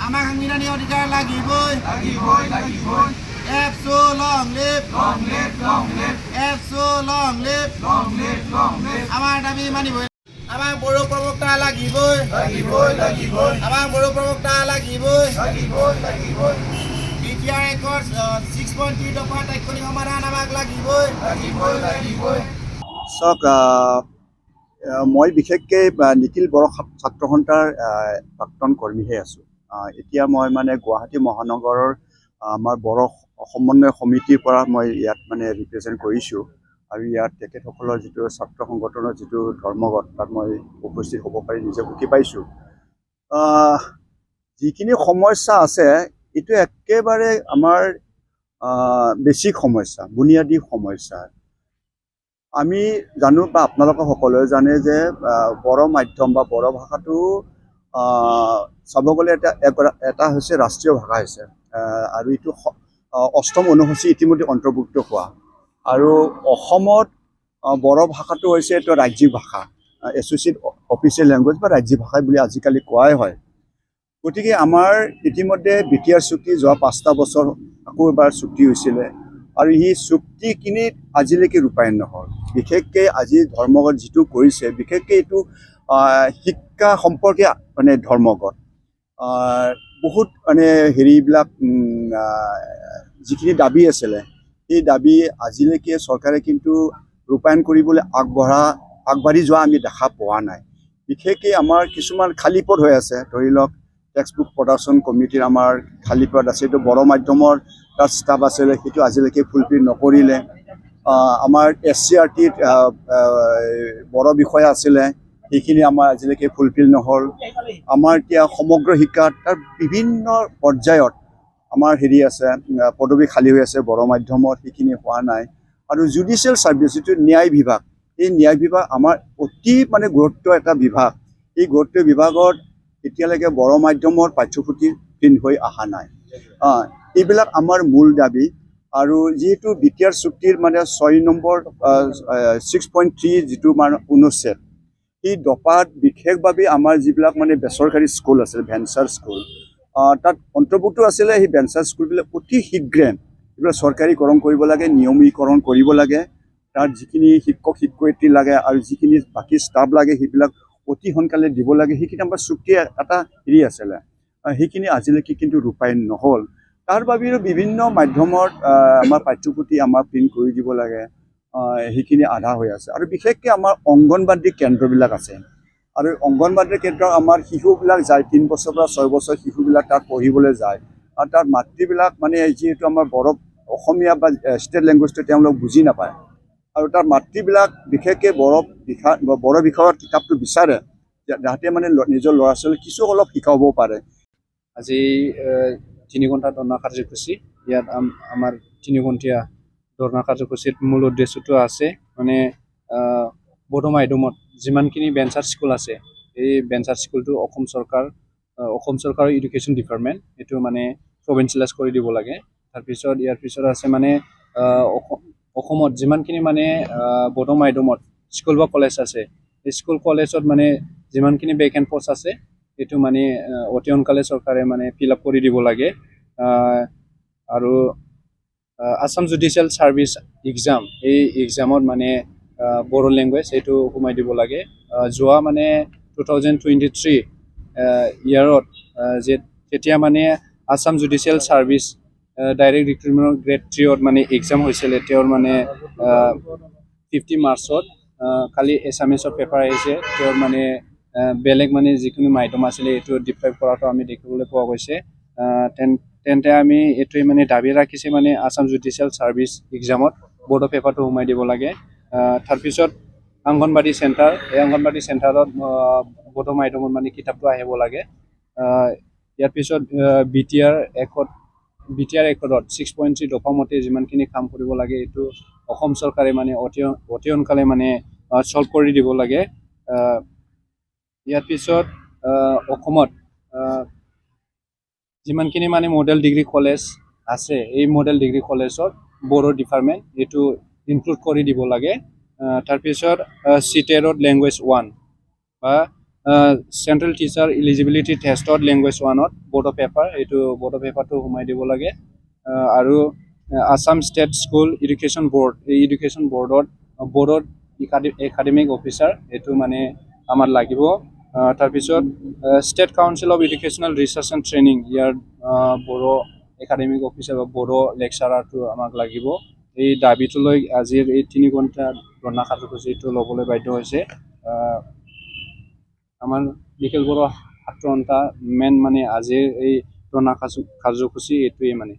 আমাক সাংবিধানিক অধিকাৰ লাগিবই। এপছো লং লিভ, এপছো লং লিভ, আমাৰ দাবী মানিবই। আমাক বড়ো প্ৰবক্তা লাগিবই, আমাক বড়ো প্ৰবক্তা লাগিবই। BTR একৰ্ড 6.3 দফা তাৎক্ষণিক সমাধান আমাক লাগিবই। চাওক, মই বিশেষকৈ নিখিল বড়ো ছাত্ৰ সন্থাৰ প্ৰাক্তন কৰ্মীহে আছোঁ। এতিয়া মই মানে গুৱাহাটী মহানগৰৰ আমাৰ বড়ো সমন্বয় সমিতিৰ পৰা মই ইয়াত মানে ৰিপ্ৰেজেণ্ট কৰিছোঁ আৰু ইয়াত তেখেতসকলৰ যিটো ছাত্ৰ সংগঠনৰ যিটো ধৰ্মঘট তাত মই উপস্থিত হ'ব পাৰি নিজে সুখী পাইছোঁ। যিখিনি সমস্যা আছে এইটো একেবাৰে আমাৰ বেছিক সমস্যা, বুনিয়াদী সমস্যা। আমি জানো বা আপোনালোকে সকলোৱে জানে যে বড়ো মাধ্যম বা বড়ো ভাষাটো চাব গ'লে এটা হৈছে ৰাষ্ট্ৰীয় ভাষা হৈছে আৰু এইটো ৮ম অনুসূচী ইতিমধ্যে অন্তৰ্ভুক্ত হোৱা। আৰু অসমত বড়ো ভাষাটো হৈছে এইটো ৰাজ্যিক ভাষা, এছ'চিয়েট অফিচিয়েল লেংগুৱেজ বা ৰাজ্যিক ভাষা বুলি আজিকালি কোৱাই হয়। গতিকে আমাৰ ইতিমধ্যে BTR চুক্তি যোৱা 5টা বছৰ আকৌ এবাৰ চুক্তি হৈছিলে আৰু সেই চুক্তিখিনিত আজিলৈকে ৰূপায়ণ নহ'ল। বিশেষকৈ আজি ধৰ্মঘট যিটো কৰিছে, বিশেষকৈ এইটো শিক্ষা সম্পৰ্কীয় মানে ধৰ্মঘট। বহুত মানে হেৰিবিলাক যিখিনি দাবী আছিলে সেই দাবী আজিলৈকে চৰকাৰে কিন্তু ৰূপায়ণ কৰিবলৈ আগবাঢ়ি যোৱা আমি দেখা পোৱা নাই। বিশেষকৈ আমাৰ কিছুমান খালী পদ হৈ আছে, ধৰি লওক টেক্সটবুক প্ৰডাকশ্যন কমিটিৰ আমাৰ খালী পদ আছে, এইটো বড়ো মাধ্যমৰ তাত ষ্টাফ আছিলে, সেইটো আজিলৈকে ফুলফিল নকৰিলে। আমাৰ SCRTত বড়ো বিষয়া আছিলে, সেইখিনি আমাৰ আজিলৈকে ফুলফিল নহ'ল। আমাৰ এতিয়া সমগ্ৰ শিক্ষা তাৰ বিভিন্ন পৰ্যায়ত আমাৰ হেৰি আছে, পদবী খালী হৈ আছে বড়ো মাধ্যমত, সেইখিনি হোৱা নাই। আৰু জুডিচিয়েল ছাৰ্ভিচ যিটো ন্যায় বিভাগ, এই ন্যায় বিভাগ আমাৰ অতি মানে গুৰুত্ব এটা বিভাগ। এই গুৰুত্ব বিভাগত এতিয়ালৈকে বড়ো মাধ্যমৰ পাঠ্যপুথি প্ৰিণ্ট হৈ অহা নাই। এইবিলাক আমাৰ মূল দাবী। আৰু যিহেতু BTR চুক্তিৰ মানে 6 নম্বৰ 6.3 যিটো মানে অনুচ্ছেদ, এই দফাত বিশেষভাৱে আমাৰ যিবিলাক মানে বেচৰকাৰী স্কুল আছিল, ভেঞ্চাৰ স্কুল, তাত অন্তৰ্ভুক্ত আছিলে সেই ভেঞ্চাৰ স্কুলবিলাক অতি শীঘ্ৰে এইবিলাক চৰকাৰীকৰণ কৰিব লাগে, নিয়মীকৰণ কৰিব লাগে। তাত যিখিনি শিক্ষক শিক্ষয়িত্ৰী লাগে আৰু যিখিনি বাকী ষ্টাফ লাগে সেইবিলাক অতি সোনকালে দিব লাগে। সেইখিনি আমাৰ চুক্তিৰ এটা হেৰি আছিলে, সেইখিনি আজিলৈকে কিন্তু ৰূপায়ণ নহ'ল। তাৰ বাবেও বিভিন্ন মাধ্যমত আমাৰ পাঠ্যপুথি আমাৰ প্ৰিণ্ট কৰি দিব লাগে, সেইখিনি আধা হৈ আছে। আৰু বিশেষকৈ আমাৰ অংগনবাদী কেন্দ্ৰবিলাক আছে, আৰু অংগনবাদী কেন্দ্ৰ আমাৰ শিশুবিলাক যায়, 3 বছৰৰ পৰা 6 বছৰ শিশুবিলাক তাত পঢ়িবলৈ যায়। আৰু তাৰ মাতৃবিলাক মানে যিহেতু আমাৰ বড়ো অসমীয়া বা ষ্টেট লেংগুৱেজটো তেওঁলোক বুজি নাপায়, আৰু তাৰ মাতৃবিলাক বিশেষকৈ বড়ো বিষয়ত কিতাপটো বিচাৰে যাতে মানে নিজৰ ল'ৰা ছোৱালীক কিছু অলপ শিকাব পাৰে। আজি 3 ঘণ্টা ধৰ্ণা কাৰ্যসূচী, ইয়াত আমাৰ 3 ঘণ্টীয়া ধৰ্ণা কাৰ্যসূচীত মূল উদ্দেশ্যটো আছে মানে বড়ো মাধ্যমত যিমানখিনি ভেঞ্চাৰ স্কুল আছে, এই ভেঞ্চাৰ স্কুলটো অসম চৰকাৰৰ এডুকেশ্যন ডিপাৰ্টমেণ্ট এইটো মানে প্ৰভিঞ্চিয়েলাইজ কৰি দিব লাগে। তাৰপিছত ইয়াৰ পিছত আছে মানে অসমত যিমানখিনি মানে বড়ো মাধ্যমত স্কুল বা কলেজ আছে, এই স্কুল কলেজত মানে যিমানখিনি ভেকেণ্ট পষ্ট আছে এইটো মানে অতি সোনকালে চৰকাৰে মানে ফিল আপ কৰি দিব লাগে। আৰু আছাম জুডিচিয়েল ছাৰ্ভিচ এক্সাম, এই এক্সামত মানে বড়ো লেংগুৱেজ এইটো সোমাই দিব লাগে। যোৱা মানে 2023 ইয়াৰত যেতিয়া মানে Assam judicial service direct recruitment grade 3ত মানে এক্সাম হৈছিলে, তেওঁৰ মানে 50 মাৰ্চত কালি এছামিছত পেপাৰ আহিছে, তেওঁৰ মানে বেলেগ মানে যিকোনো মাধ্যম আছিলে এইটো ডিপ্লয় কৰাটো আমি দেখিবলৈ পোৱা গৈছে। তেন্তে আমি এইটোৱে মানে দাবী ৰাখিছে মানে আছাম জুডিচিয়েল ছাৰ্ভিচ এক্সামত বড়ো পেপাৰটো সোমাই দিব লাগে। তাৰপিছত অংগনবাদী চেণ্টাৰ, এই অংগনবাদী চেণ্টাৰত বড়ো মাধ্যমত মানে কিতাপটো আহিব লাগে। ইয়াৰ পিছত BTR একৰ্ডত 6.3 দফা মতে যিমানখিনি কাম কৰিব লাগে এইটো অসম চৰকাৰে মানে অতি সোনকালে মানে ছল্ভ কৰি দিব লাগে। ইয়াৰ পিছত অসমত যিমানখিনি মানে মডেল ডিগ্ৰী কলেজ আছে, এই মডেল ডিগ্ৰী কলেজত বড়ো ডিপাৰ্টমেণ্ট এইটো ইনক্লুড কৰি দিব লাগে। তাৰপিছত CTET লেংগুৱেজ 1 বা চেণ্ট্ৰেল টিচাৰ ইলিজিবিলিটি টেষ্টত লেংগুৱেজ 1ত বড়ো পেপাৰ এইটো বড়ো পেপাৰটো সোমাই দিব লাগে আৰু Assam state school education board এই এডুকেশ্যন বৰ্ডত বড়ো একাডেমিক অফিচাৰ এইটো মানে আমাৰ লাগিব তাৰপিছত state council of educational research and training ইয়াৰ বড়ো একাডেমিক অফিচাৰ বা বড়ো লেকচাৰাৰটো আমাক লাগিব এই দাবীটোলৈ আজিৰ এই 3 ঘণ্টা ধৰ্ণা কাৰ্যসূচীটো ল'বলৈ বাধ্য হৈছে আমাৰ নিখিল বড়ো ছাত্ৰ সন্থা মেইন মানে আজিৰ এই ধৰ্ণা কাৰ্যসূচী এইটোৱেই মানে